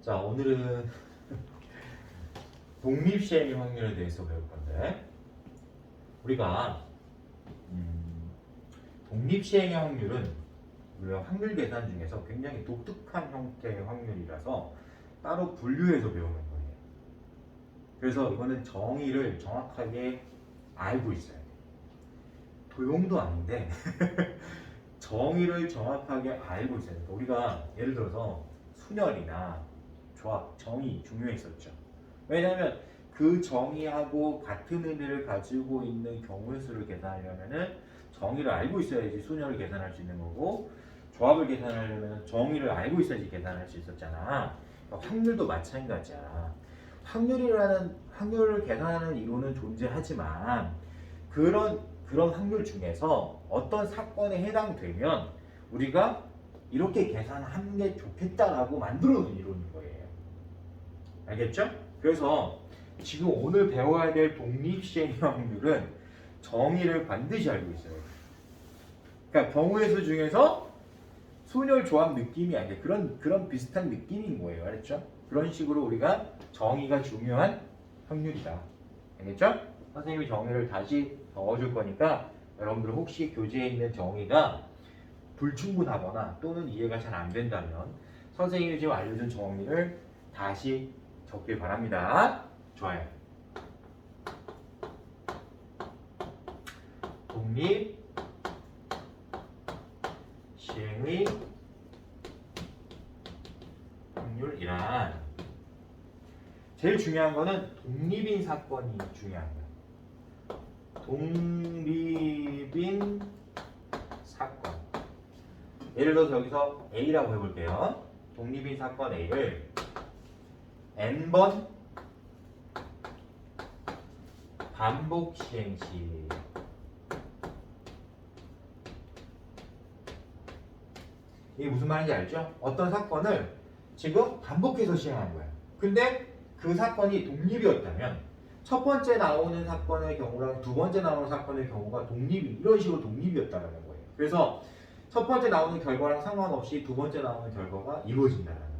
자, 오늘은 독립시행의 확률에 대해서 배울 건데, 우리가 독립시행의 확률은 우리가 확률 계산 중에서 굉장히 독특한 형태의 확률이라서 따로 분류해서 배우는 거예요. 그래서 이거는 정의를 정확하게 알고 있어야 돼요. 도용도 아닌데 정의를 정확하게 알고 있어야 돼요. 우리가 예를 들어서 순열이나 조합, 정의 중요했었죠. 왜냐하면 그 정의하고 같은 의미를 가지고 있는 경우의 수를 계산하려면은 정의를 알고 있어야지 순열을 계산할 수 있는 거고, 조합을 계산하려면 정의를 알고 있어야지 계산할 수 있었잖아. 그러니까 확률도 마찬가지야. 확률을 계산하는 이론은 존재하지만 그런 확률 중에서 어떤 사건에 해당되면 우리가 이렇게 계산하는 게 좋겠다라고 만들어 놓은 이론인 거예요. 알겠죠? 그래서 지금 오늘 배워야 될 독립시행의 확률은 정의를 반드시 알고 있어야 돼요. 그러니까 경우의 수 중에서 순열 조합 느낌이 아니라 그런 비슷한 느낌인 거예요. 알겠죠? 그런 식으로 우리가 정의가 중요한 확률이다. 알겠죠? 선생님이 정의를 다시 적어줄 거니까 여러분들 혹시 교재에 있는 정의가 불충분하거나 또는 이해가 잘 안 된다면 선생님이 지금 알려준 정의를 다시 적길 바랍니다. 좋아요. 독립 시행의 확률이란 제일 중요한 거는 독립인 사건이 중요한 거예요. 독립인 사건. 예를 들어서 여기서 A라고 해볼게요. 독립인 사건 A를 N번 반복 시행 시 이게 무슨 말인지 알죠? 어떤 사건을 지금 반복해서 시행한 거예요. 근데 그 사건이 독립이었다면 첫 번째 나오는 사건의 경우랑 두 번째 나오는 사건의 경우가 이런 식으로 독립이었다는 거예요. 그래서 첫 번째 나오는 결과랑 상관없이 두 번째 나오는 결과가 이루어진다는 거예요.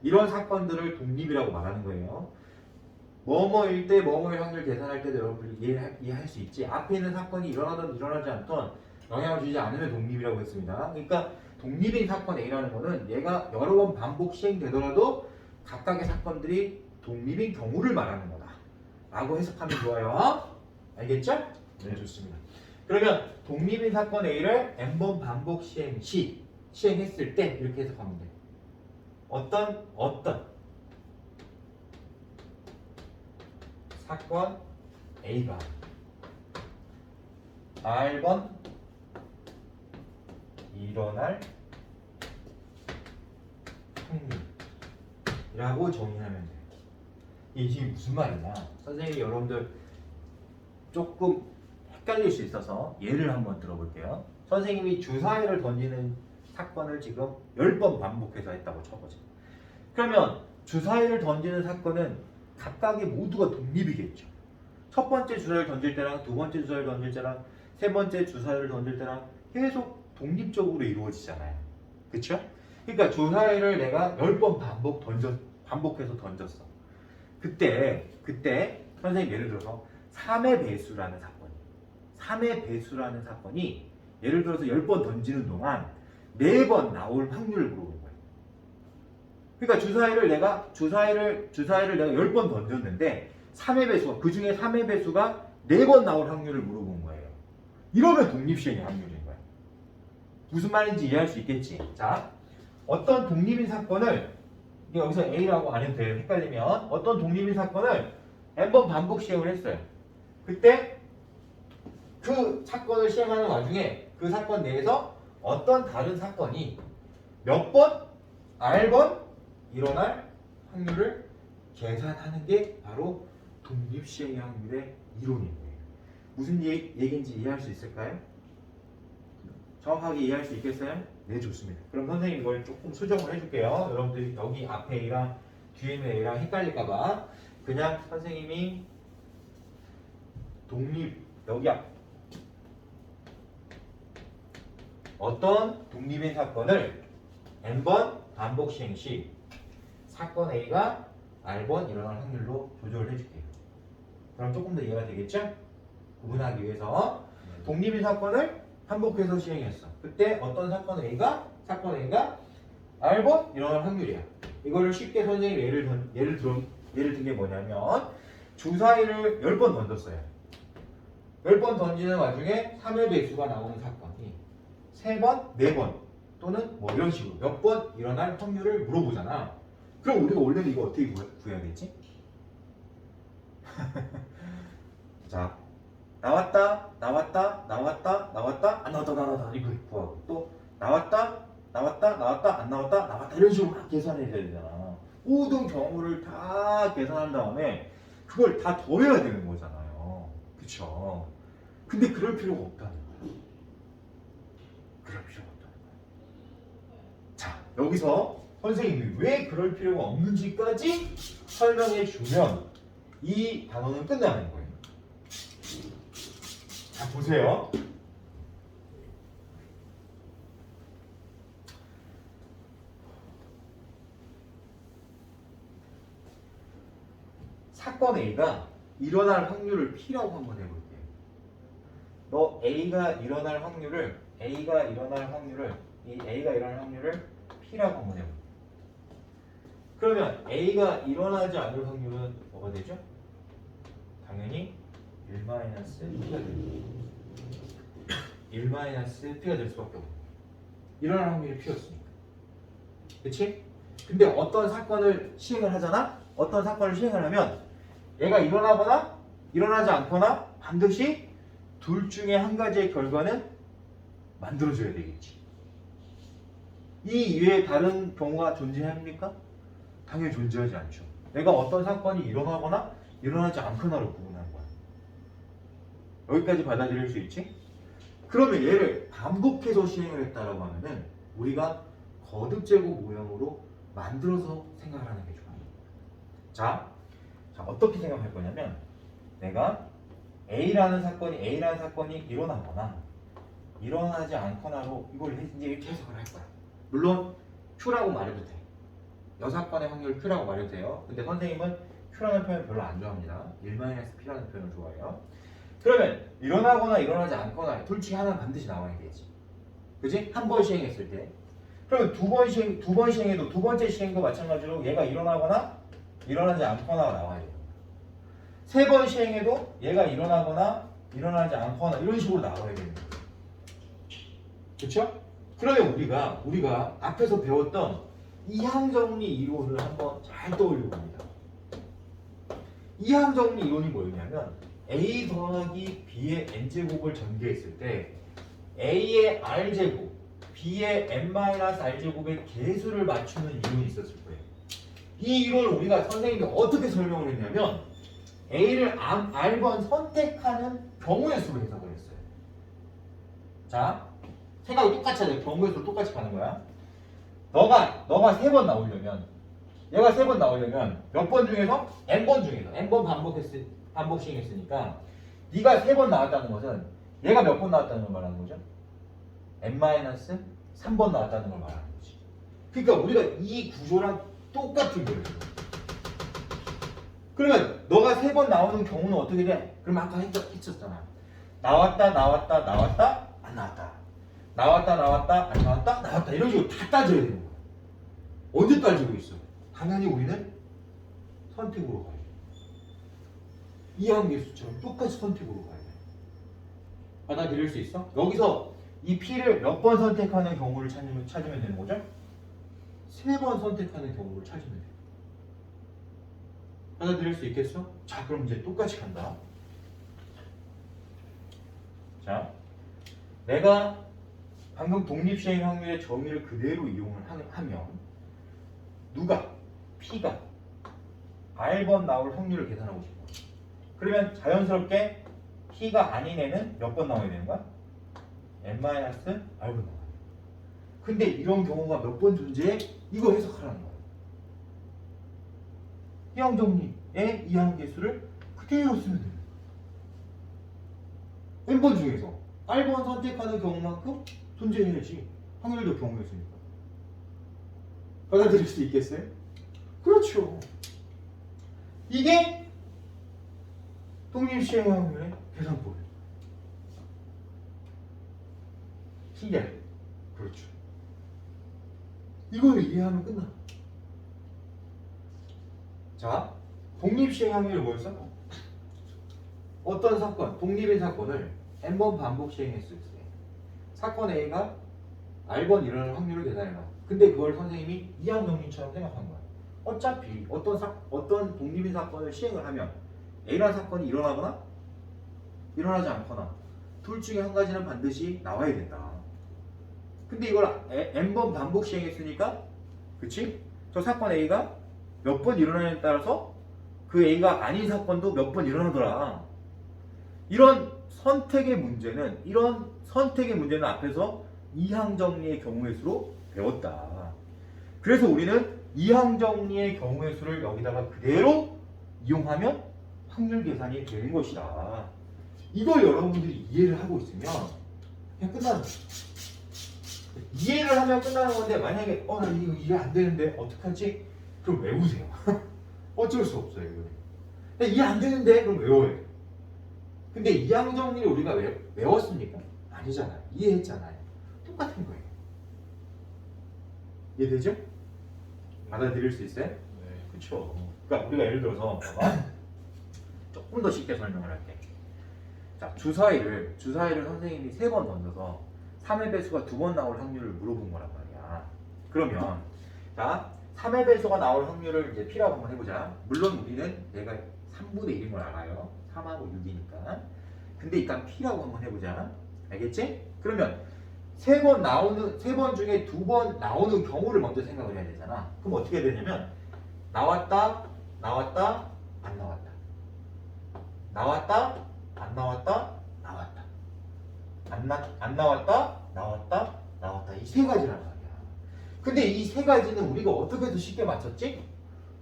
이런 사건들을 독립이라고 말하는 거예요. 뭐뭐일 때 뭐뭐의 확률 계산할 때도 여러분들이 이해할 수 있지. 앞에 있는 사건이 일어나든 일어나지 않던 영향을 주지 않으면 독립이라고 했습니다. 그러니까 독립인 사건 A라는 거는 얘가 여러 번 반복 시행되더라도 각각의 사건들이 독립인 경우를 말하는 거다 라고 해석하면 좋아요. 알겠죠? 네, 좋습니다. 그러면 독립인 사건 A를 N번 반복 시행 시 시행했을 때 이렇게 해석하면 돼. 어떤 사건 A가 R번 일어날 확률이라고 정의하면 돼요. 이게 무슨 말이냐? 선생님이 여러분들 조금 헷갈릴 수 있어서 예를 한번 들어볼게요. 선생님이 주사위를 던지는 사건을 지금 10번 반복해서 했다고 쳐보죠. 그러면 주사위를 던지는 사건은 각각의 모두가 독립이겠죠. 첫 번째 주사위를 던질 때랑 두 번째 주사위를 던질 때랑 세 번째 주사위를 던질 때랑 계속 독립적으로 이루어지잖아요. 그쵸? 그러니까 주사위를 내가 10번 반복해서 던졌어. 그때 선생님 예를 들어서 3의 배수라는 사건이 예를 들어서 10번 던지는 동안 4번 나올 확률을 물어본 거예요. 그러니까 주사위를 내가 10번 던졌는데 3의 배수가 그 중에 3의 배수가 4번 나올 확률을 물어본 거예요. 이러면 독립시행의 확률인 거예요. 무슨 말인지 이해할 수 있겠지? 자, 어떤 독립인 사건을 여기서 A라고 안 해도 돼요. 헷갈리면 어떤 독립인 사건을 N번 반복 시행을 했어요. 그때 그 사건을 시행하는 와중에 그 사건 내에서 어떤 다른 사건이 몇 번, R번 일어날 확률을 계산하는 게 바로 독립시행의 확률의 이론인 거예요. 무슨 얘기인지 이해할 수 있을까요? 정확하게 이해할 수 있겠어요? 네, 좋습니다. 그럼 선생님 이걸 조금 수정을 해줄게요. 여러분들이 여기 앞에 A랑 뒤에 있는 A랑 헷갈릴까봐 그냥 선생님이 여기 어떤 독립인 사건을 N번 반복 시행 시 사건 A가 R번 일어날 확률로 조절을 해줄게요. 그럼 조금 더 이해가 되겠죠? 구분하기 위해서 독립인 사건을 반복해서 시행했어. 그때 어떤 사건 A가 R번 일어날 확률이야. 이거를 쉽게 선생님이 예를 든 게 뭐냐면 주사위를 10번 던졌어요. 10번 던지는 와중에 3의 배수가 나오는 사건이 3번, 4번 또는 뭐 이런 식으로 몇 번 일어날 확률을 물어보잖아. 그럼 우리가 원래는 이거 어떻게 구해야겠지? 자, 나왔다 안 나왔다 이거 구하고 또 나왔다 안 나왔다 이런 식으로 막 계산해야 되잖아. 모든 경우를 다 계산한 다음에 그걸 다 더해야 되는 거잖아요. 그쵸? 근데 그럴 필요가 없다는 거야. 그럴 필요가 없다는 거야. 자, 여기서 선생님이 왜 그럴 필요가 없는지까지 설명해 주면 이 단원은 끝나는 거예요. 자, 보세요. 사건 A가 일어날 확률을 P라고 한번 해볼게요. 너 A가 일어날 확률을 이 A가 일어날 확률을 P라고 한번 해볼게요. 그러면 A가 일어나지 않을 확률은 뭐가 되죠? 당연히 1-P가 됩니다. 1-P가 될 수밖에 없고 일어날 확률이 P였으니까. 그치? 근데 어떤 사건을 시행을 하잖아? 어떤 사건을 시행을 하면 얘가 일어나거나 일어나지 않거나 반드시 둘 중에 한 가지의 결과는 만들어줘야 되겠지. 이 이외에 다른 경우가 존재합니까? 당연히 존재하지 않죠. 내가 어떤 사건이 일어나거나 일어나지 않거나로 구분하는 거야. 여기까지 받아들일 수 있지? 그러면 얘를 반복해서 시행을 했다라고 하면은 우리가 거듭제곱 모형으로 만들어서 생각을 하는 게 좋아요. 자, 어떻게 생각할 거냐면 내가 A라는 사건이 일어나거나 일어나지 않거나로 이걸 이제 이렇게 해석을 할 거야. 물론 Q라고 말해도 돼. 여사건의 확률 Q라고 말해도 돼요. 근데 선생님은 Q라는 표현 별로 안 좋아합니다. 1-P라는 표현을 좋아해요. 그러면 일어나거나 일어나지 않거나 둘 중에 하나는 반드시 나와야 되지. 그지? 한 번 시행했을 때. 그러면 두 번 시행해도 두 번째 시행도 마찬가지로 얘가 일어나거나 일어나지 않거나가 나와야 돼요. 3번 시행해도 얘가 일어나거나 일어나지 않거나 이런 식으로 나와야 됩니다. 그렇죠? 그러면 우리가 앞에서 배웠던 이항정리 이론을 한번 잘 떠올리고 합니다. 이항정리 이론이 뭐였냐면 A 더하기 B의 N제곱을 전개했을 때 A의 R제곱, B의 N-R제곱의 개수를 맞추는 이론이 있었을 거예요. 이 이론을 우리가 선생님이 어떻게 설명을 했냐면 A를 R번 선택하는 경우의 수로 해석을 했어요. 자, 생각이 똑같이 하자. 경우의 수로 똑같이 가는 거야. 너가 3번 나오려면 얘가 3번 나오려면 몇 번 중에서? N번 중에서 N번 반복 시행했으니까 네가 3번 나왔다는 것은 얘가 몇 번 나왔다는 걸 말하는 거죠? N-3번 나왔다는 걸 말하는 거지. 그러니까 우리가 이 구조랑 똑같은 거예요. 그러면 너가 3번 나오는 경우는 어떻게 돼? 그럼 아까 했었잖아. 나왔다 안 나왔다. 나왔다 이런 식으로 다 따져야 되는 거야. 언제 따지고 있어? 당연히 우리는 선택으로 가야 돼. 이항계수처럼 똑같이 선택으로 가야 돼. 받아들일 수 있어? 여기서 이 P를 몇 번 선택하는 경우를 찾으면 되는 거죠? 3번 선택하는 경우를 찾으면 돼. 받아들일 수 있겠어? 자, 그럼 이제 똑같이 간다. 자, 내가 방금 독립시행 확률의 정의를 그대로 이용을 하면 누가? P가 R번 나올 확률을 계산하고 싶어. 그러면 자연스럽게 P가 아닌 애는 몇 번 나와야 되는 거야? N-R번 나와야 돼. 근데 이런 경우가 몇 번 존재해? 이거 해석하라는 거야. 이항정리의 이항계수를 그대로 쓰면 돼요. N번 중에서 R번 선택하는 경우만큼 존재해야지. 확률도 경우였으니까. 받아들일 수 있겠어요? 그렇죠. 이게 독립시행의 확률의 계산법이에요. 신기해. 그렇죠. 이걸 이해하면 끝나. 자, 독립시행 확률이 뭐였어? 어떤 사건, 독립인 사건을 n번 반복 시행했을 때 사건 A가 R번 일어날 확률을 계산해놔. 근데 그걸 선생님이 이항 정리처럼 생각한 거야. 어차피 어떤 독립인 사건을 시행을 하면 A라는 사건이 일어나거나 일어나지 않거나 둘 중에 한 가지는 반드시 나와야 된다. 근데 이걸 n번 반복 시행했으니까, 그치? 저 사건 A가 몇 번 일어나냐에 따라서 그 A가 아닌 사건도 몇 번 일어나더라. 이런 선택의 문제는 앞에서 이항 정리의 경우의 수로 배웠다. 그래서 우리는 이항 정리의 경우의 수를 여기다가 그대로 이용하면 확률 계산이 되는 것이다. 이걸 여러분들이 이해를 하고 있으면 그냥 끝나는 거예요. 이해를 하면 끝나는 건데, 만약에 나 이거 이해 안 되는데 어떡하지? 그럼 외우세요. 어쩔 수 없어요. 이거는. 이해 안 되는데 그럼 외워요. 근데 이항 정리를 우리가 외웠습니까? 아니잖아요. 이해했잖아요. 똑같은 거예요. 이해되죠? 받아들일 수 있어요? 네. 그렇죠. 그러니까 우리가 예를 들어서 봐봐. 조금 더 쉽게 설명을 할게. 자, 주사위를 선생님이 3번 던져서 3의 배수가 2번 나올 확률을 물어본 거란 말이야. 그러면 자, 3의 배수가 나올 확률을 이제 P라고 한번 해보자. 물론 우리는 얘가 3분의 1인 걸 알아요. 3하고 6이니까. 근데 일단 P라고 한번 해보자. 알겠지? 그러면 3번 중에 2번 나오는 경우를 먼저 생각을 해야 되잖아. 그럼 어떻게 되냐면 나왔다, 나왔다, 안 나왔다. 나왔다, 안 나왔다, 나왔다. 안 나왔다, 나왔다, 나왔다. 이 3가지란 말이야. 근데 이 3가지는 우리가 어떻게 해서 쉽게 맞췄지?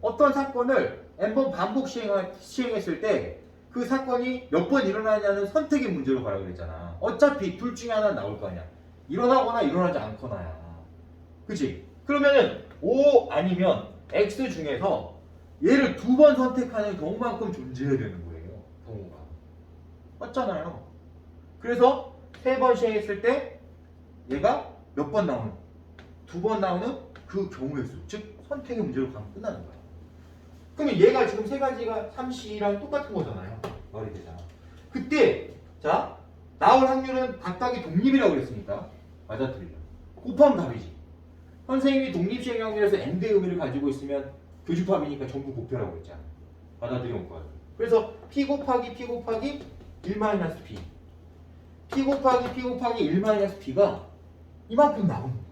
어떤 사건을 n번 반복 시행했을 때 그 사건이 몇 번 일어나냐는 선택의 문제로 가라고 그랬잖아. 어차피 둘 중에 하나 나올 거 아니야. 일어나거나 일어나지 않거나야. 그치? 그러면은 O 아니면 X 중에서 얘를 2번 선택하는 경우만큼 존재해야 되는 거예요. 경우가. 맞잖아요. 그래서 3번 시행했을 때 얘가 몇 번 나오는? 2번 나오는 그 경우의 수. 즉 선택의 문제로 가면 끝나는 거야. 그러면 얘가 지금 3가지가 3C랑 똑같은 거잖아요. 말이 되잖아. 그때 자 나올 확률은 각각이 독립이라고 그랬으니까 맞아 틀려. 곱하면 답이지. 선생님이 독립시행 확률에서 n대 의미를 가지고 있으면 교집합이니까 전부 곱해라고 했잖아. 받아들여 거. 그래서 P 곱하기 1-P P 곱하기 1-P가 이만큼 나오는 거야.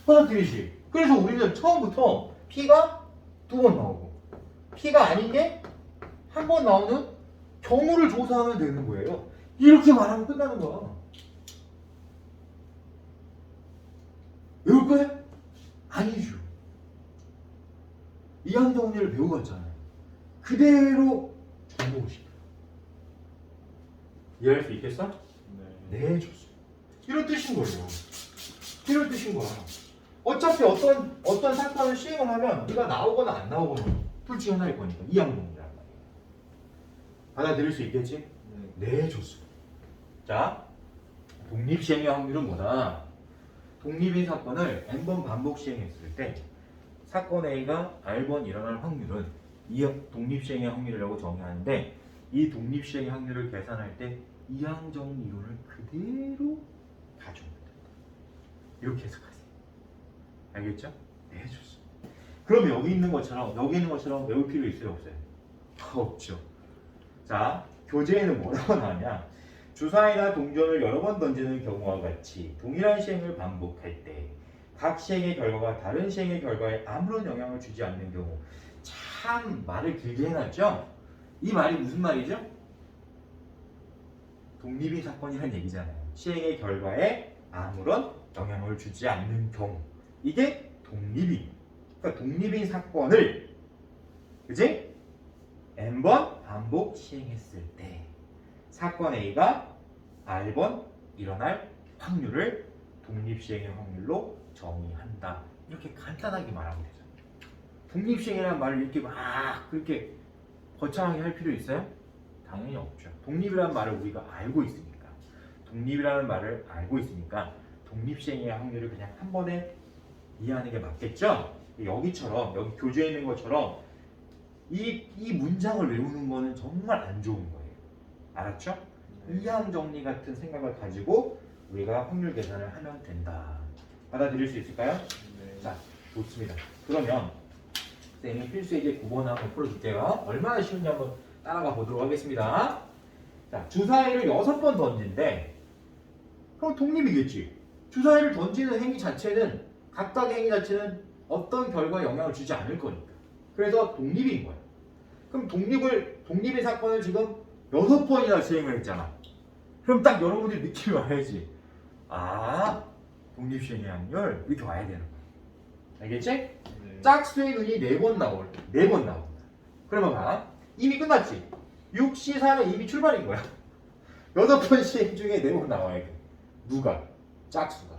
받아들이지. 그래서 우리는 처음부터 P가 2번 나오고 P가 아닌 게 한 번 나오는 경우를 조사하면 되는 거예요. 이렇게 말하면 끝나는 거야. 외울 거야? 아니죠. 이항 정리를 배우고 왔잖아요. 그대로 반복을 시켜요. 이해할 수 있겠어? 네, 좋습니다. 이런 뜻인 거예요. 이런 뜻인 거야. 어차피 어떤 사건을 시행을 하면 네가 나오거나 안 나오거나 둘 중에 하나일 거니까 이항 정리란 말이에요. 받아들일 수 있겠지? 네, 좋습니다. 자, 독립시행의 확률은 뭐다? 독립인 사건을 n번 반복 시행했을 때 사건 A가 R번 일어날 확률은 이 독립시행의 확률이라고 정의하는데, 이 독립시행의 확률을 계산할 때 이항정리 이론을 그대로 가져옵니다. 이렇게 해석하세요. 알겠죠? 네, 좋습니다. 그럼 여기 있는 것처럼 외울 필요 있어요, 없어요? 없죠. 자, 교재에는 뭐라고 나오냐? 주사위나 동전을 여러 번 던지는 경우와 같이 동일한 시행을 반복할 때 각 시행의 결과가 다른 시행의 결과에 아무런 영향을 주지 않는 경우. 참 말을 길게 해놨죠? 이 말이 무슨 말이죠? 독립인 사건이라는 얘기잖아요. 시행의 결과에 아무런 영향을 주지 않는 경우. 이게 독립인. 그러니까 독립인 사건을, 그지? n번 반복 시행했을 때 사건 A가 R번 일어날 확률을 독립시행의 확률로 정의한다. 이렇게 그렇게 간단하게 말하면 되죠. 독립시행이라는 말을 이렇게 막 그렇게 거창하게 할 필요 있어요? 당연히 없죠. 독립이라는 말을 우리가 알고 있으니까. 독립이라는 말을 알고 있으니까 독립시행의 확률을 그냥 한 번에 이해하는 게 맞겠죠? 여기처럼 여기 교재에 있는 것처럼 이 문장을 외우는 거는 정말 안 좋은 거예요. 알았죠? 이항 정리 같은 생각을 가지고 우리가 확률 계산을 하면 된다. 받아들일 수 있을까요? 네. 자, 좋습니다. 그러면 쌤이 필수 예제 9번 한번 풀어줄게요. 얼마나 쉬운지 한번 따라가 보도록 하겠습니다. 자, 주사위를 6번 던진대. 그럼 독립이겠지. 주사위를 던지는 행위 자체는 각각의 행위 자체는 어떤 결과에 영향을 주지 않을 거니까. 그래서 독립인 거야. 그럼 독립의 사건을 지금 6번이나 시행을 했잖아. 그럼 딱 여러분들이 느낌이 와야지. 아, 독립시행의 확률 이렇게 와야 되는 거야. 알겠지? 네. 짝수의 눈이 4번 나온다. 그러면 봐. 이미 끝났지? 6, 시, 3은 이미 출발인 거야. 6번 시행 중에 4번 나와야 돼. 누가? 짝수가.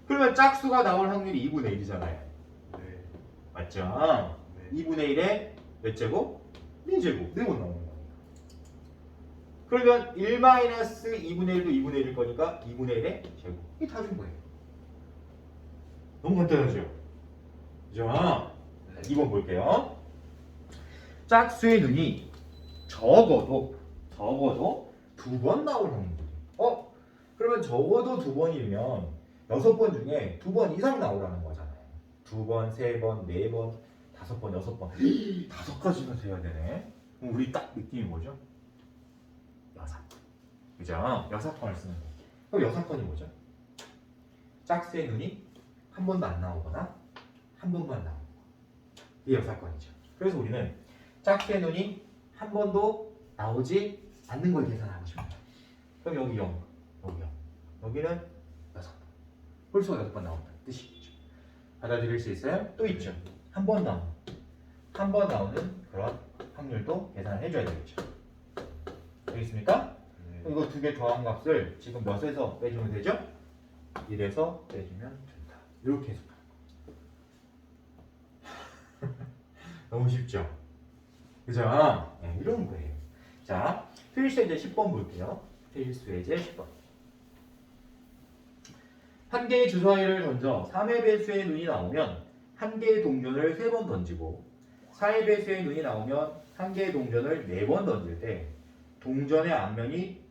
그러면 짝수가 나올 확률이 2분의 1이잖아요. 네. 맞죠? 네. 2분의 1에 몇 제곱? 4제곱. 4번 나오는 거니까. 그러면 1-2분의 1도 2분의 1일 거니까 2분의 1의 제곱. 이게 다 준 거예요. 너무 간단하죠? 그죠? 2번 볼게요. 짝수의 눈이 적어도 2번 나올 확률. 그러면 적어도 2번이면 6번 중에 2번 이상 나오라는 거잖아요. 2번, 3번, 4번, 5번, 6번. 5가지나 돼야 되네. 그럼 우리 딱 느낌이 뭐죠? 여사건. 그죠? 여사건을 쓰는 거. 그럼 여사건이 뭐죠? 짝수의 눈이 한 번도 안 나오거나 한 번만 나오는 거. 이게 여사건이죠. 그래서 우리는 짝수의 눈이 한 번도 나오지 않는 걸 계산하고 싶습니다. 그럼 여기 0, 여기 0, 여기는 6번. 벌써 6번 나온다는 뜻이겠죠. 받아들일 수 있어요? 또 있죠. 한 번 나오는 그런 확률도 계산을 해줘야 되겠죠. 되겠습니까? 네. 그럼 이거 두 개 더한 값을 지금 몇에서 빼주면 되죠? 1에서 빼주면 된다. 이렇게 해석하는 거. 너무 쉽죠? 그죠? 네, 이런 거예요. 자, 필수 예제 10번 볼게요. 필수 예제 10번. 한 개의 주사위를 던져 3의 배수의 눈이 나오면 한 개의 동전을 3번 던지고 4의 배수의 눈이 나오면 한 개의 동전을 4번 던질 때 동전의 앞면이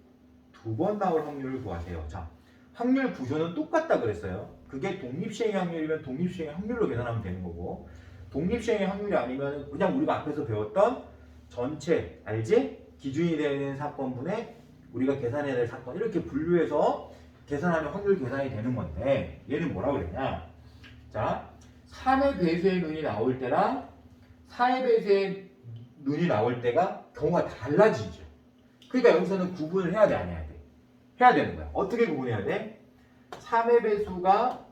2번 나올 확률을 구하세요. 자, 확률 구조는 똑같다 그랬어요. 그게 독립시행의 확률이면 독립시행의 확률로 계산하면 되는 거고 독립시행의 확률이 아니면 그냥 우리가 앞에서 배웠던 전체, 알지? 기준이 되는 사건분에 우리가 계산해야 될 사건 이렇게 분류해서 계산하면 확률 계산이 되는 건데 얘는 뭐라고 그랬냐? 자, 3의 배수의 눈이 나올 때랑 4의 배수의 눈이 나올 때가 경우가 달라지죠. 그러니까 여기서는 구분을 해야 돼, 안 해야 돼? 해야 되는 거야. 어떻게 구분해야 돼? 3의 배수가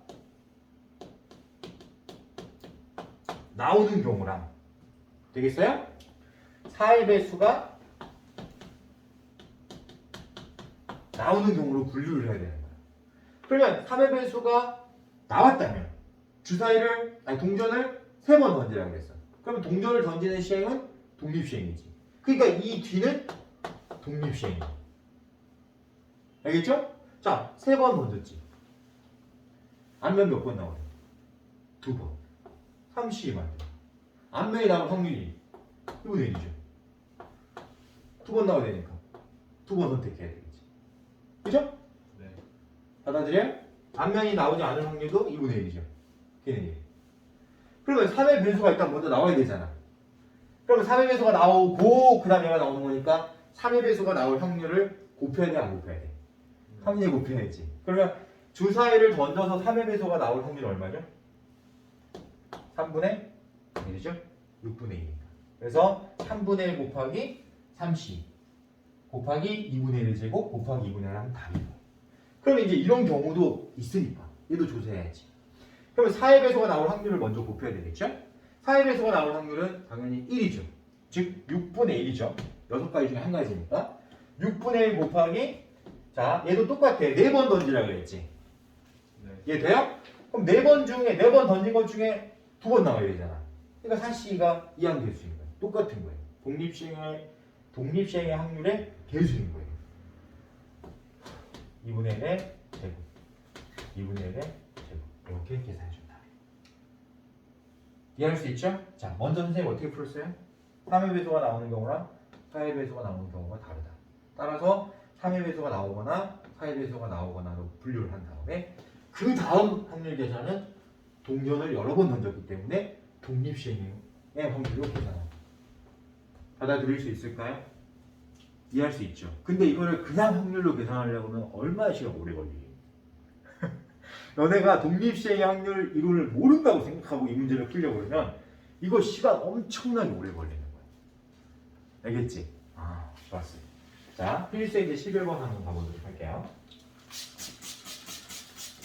나오는 경우랑 되겠어요? 4의 배수가 나오는 경우로 분류를 해야 되는 거야. 그러면 3의 배수가 나왔다면 동전을 3번 던지라고 그랬어. 그러면 동전을 던지는 시행은 독립시행이지. 그러니까 이 뒤는 독립시행이야. 알겠죠? 자, 3번 던졌지. 앞면 몇 번 나오래? 2번. 30만. 앞면이 나올 확률이 2분의 1이죠. 2번 나와야 되니까 2번 선택해야 되겠지. 그죠? 네. 받아들여요? 앞면이 나오지 않을 확률도 2분의 1이죠. 걔는 1. 그러면 3의 배수가 일단 먼저 나와야 되잖아. 그러면 3의 배수가 나오고 그 다음에 얘가 나오는 거니까 3의 배수가 나올 확률을 곱해야 돼, 안 곱해야 돼? 3에 곱해야지. 그러면 주사위를 던져서 3의 배수가 나올 확률이 얼마죠? 3분의 1이죠? 6분의 1이니까. 그래서 3분의 1 곱하기 30 곱하기 2분의 1 제곱 곱하기 2분의 1 하면 답이에요. 그러면 이제 이런 경우도 있으니까 얘도 조사해야지. 그러면 4의 배수가 나올 확률을 먼저 곱해야 되겠죠? 4의 배수가 나올 확률은 당연히 1이죠. 즉 6분의 1이죠. 6가지 중에 한 가지니까 6분의 1 곱하기 자 얘도 똑같아. 4번 던지라 그랬지. 네. 이해 돼요? 그럼 4번 중에 4번 던진 것 중에 2번 나와야 되잖아. 그러니까 사시가 이항계수인 거예요. 똑같은 거예요. 독립시행의 확률의 계수인 거예요. 2분의 1의 제곱, 2분의 1의 제곱 이렇게 계산해 준다. 이해할 수 있죠? 자, 먼저 선생님 어떻게 풀었어요? 3의 배수가 나오는 경우랑 4의 배수가 나오는 경우가 다르다. 따라서 3의 배수가 나오거나 4의 배수가 나오거나로 분류를 한 다음에 그 다음 확률 계산은 동전을 여러 번 던졌기 때문에 독립시행의 확률로 계산합니다. 받아들일 수 있을까요? 이해할 수 있죠. 근데 이거를 그냥 확률로 계산하려면 얼마나 시간 오래 걸리니? 너네가 독립시행의 확률 이론을 모른다고 생각하고 이 문제를 풀려고 그러면 이거 시간 엄청나게 오래 걸리는 거야. 알겠지? 아, 좋았어요. 자, 필수의 이제 11번 한번 가보도록 할게요.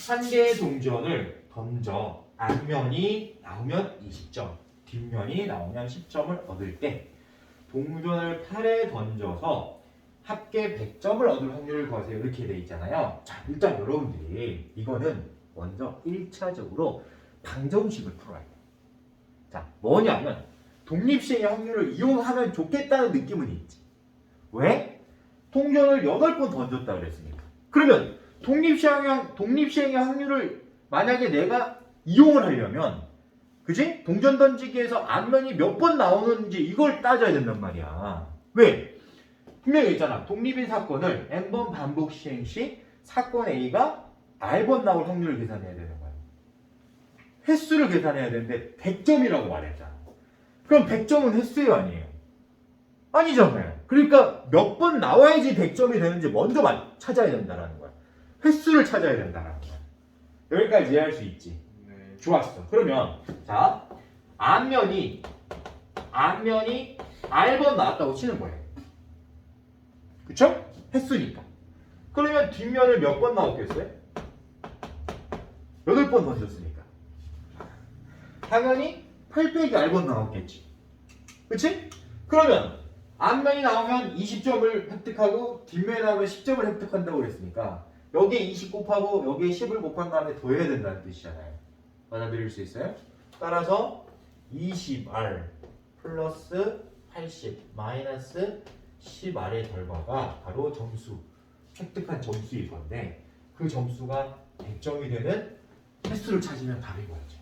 한 개의 동전을 던져 앞면이 나오면 20점, 뒷면이 나오면 10점을 얻을 때 동전을 8에 던져서 합계 100점을 얻을 확률을 구하세요. 이렇게 돼 있잖아요. 자, 일단 여러분들이 이거는 먼저 1차적으로 방정식을 풀어야 돼요. 자, 뭐냐면 독립시행의 확률을 이용하면 좋겠다는 느낌은 있지. 왜? 동전을 8번 던졌다 그랬으니까. 그러면 독립시행의 확률을 만약에 내가 이용을 하려면, 그지? 동전 던지기에서 앞면이 몇 번 나오는지 이걸 따져야 된단 말이야. 왜? 분명히 있잖아. 독립인 사건을 n번 반복 시행 시 사건 A가 R번 나올 확률을 계산해야 되는 거야. 횟수를 계산해야 되는데 100점이라고 말했잖아. 그럼 100점은 횟수예요, 아니에요? 아니잖아요. 그러니까 몇 번 나와야지 100점이 되는지 먼저 찾아야 된다는 거야. 횟수를 찾아야 된다는 거야. 여기까지 이해할 수 있지? 네. 좋았어. 그러면 자, 앞면이 R번 나왔다고 치는 거예요. 그쵸? 횟수니까. 그러면 뒷면을 몇 번 나왔겠어요? 8번 던졌으니까. 당연히 8 빼기 R번 나왔겠지. 그치? 그러면 앞면이 나오면 20점을 획득하고 뒷면이 나오면 10점을 획득한다고 그랬으니까 여기에 20 곱하고 여기에 10을 곱한 다음에 더해야 된다는 뜻이잖아요. 받아들일 수 있어요? 따라서 20R 플러스 80 마이너스 10R의 결과가 바로 점수, 획득한 점수일 건데 그 점수가 100점이 되는 횟수를 찾으면 답인 거죠.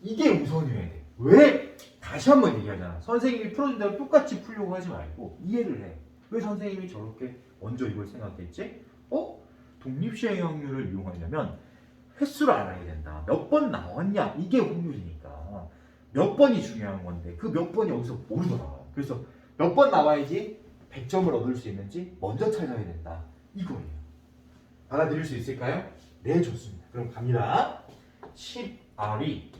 이게 우선이어야 돼. 왜? 다시 한번 얘기하잖아. 선생님이 풀어준 대로 똑같이 풀려고 하지 말고 이해를 해. 왜 선생님이 저렇게 먼저 이걸 생각했지? 독립시행의 확률을 이용하려면 횟수를 알아야 된다. 몇 번 나왔냐? 이게 확률이니까. 몇 번이 중요한 건데 그 몇 번이 여기서 모르더라. 그래서 몇 번 나와야지 100점을 얻을 수 있는지 먼저 찾아야 된다. 이거예요. 받아들일 수 있을까요? 네, 좋습니다. 그럼 갑니다. 10R이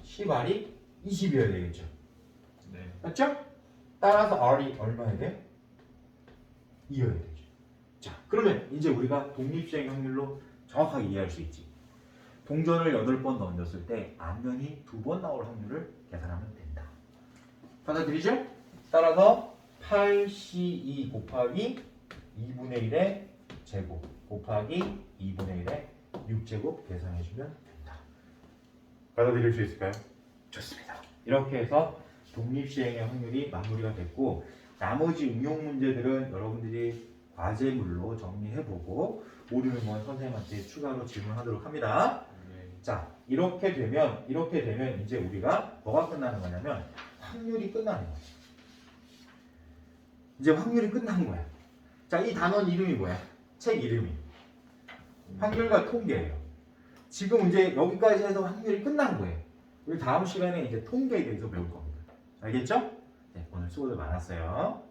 20이어야 되겠죠. 네. 맞죠? 따라서 R이 얼마야 돼? 2여야 되죠. 자, 그러면 이제 우리가 독립시행 확률로 정확하게 이해할 수 있지. 동전을 8번 던졌을 때 앞면이 2번 나올 확률을 계산하면 된다. 받아들이죠? 따라서 8C2 곱하기 2분의 1의 제곱 곱하기 2분의 1의 6제곱 계산해주면 된다. 받아들일 수 있을까요? 좋습니다. 이렇게 해서 독립시행의 확률이 마무리가 됐고 나머지 응용 문제들은 여러분들이 과제물로 정리해보고 모르는 건 선생님한테 추가로 질문하도록 합니다. 네. 자, 이렇게 되면 이제 우리가 뭐가 끝나는 거냐면 확률이 끝나는 거야. 이제 확률이 끝난 거야. 자, 이 단원 이름이 뭐야? 책 이름이 확률과 통계예요. 지금 이제 여기까지 해서 확률이 끝난 거예요. 우리 다음 시간에 이제 통계에 대해서 배울 겁니다. 알겠죠? 네, 오늘 수고들 많았어요.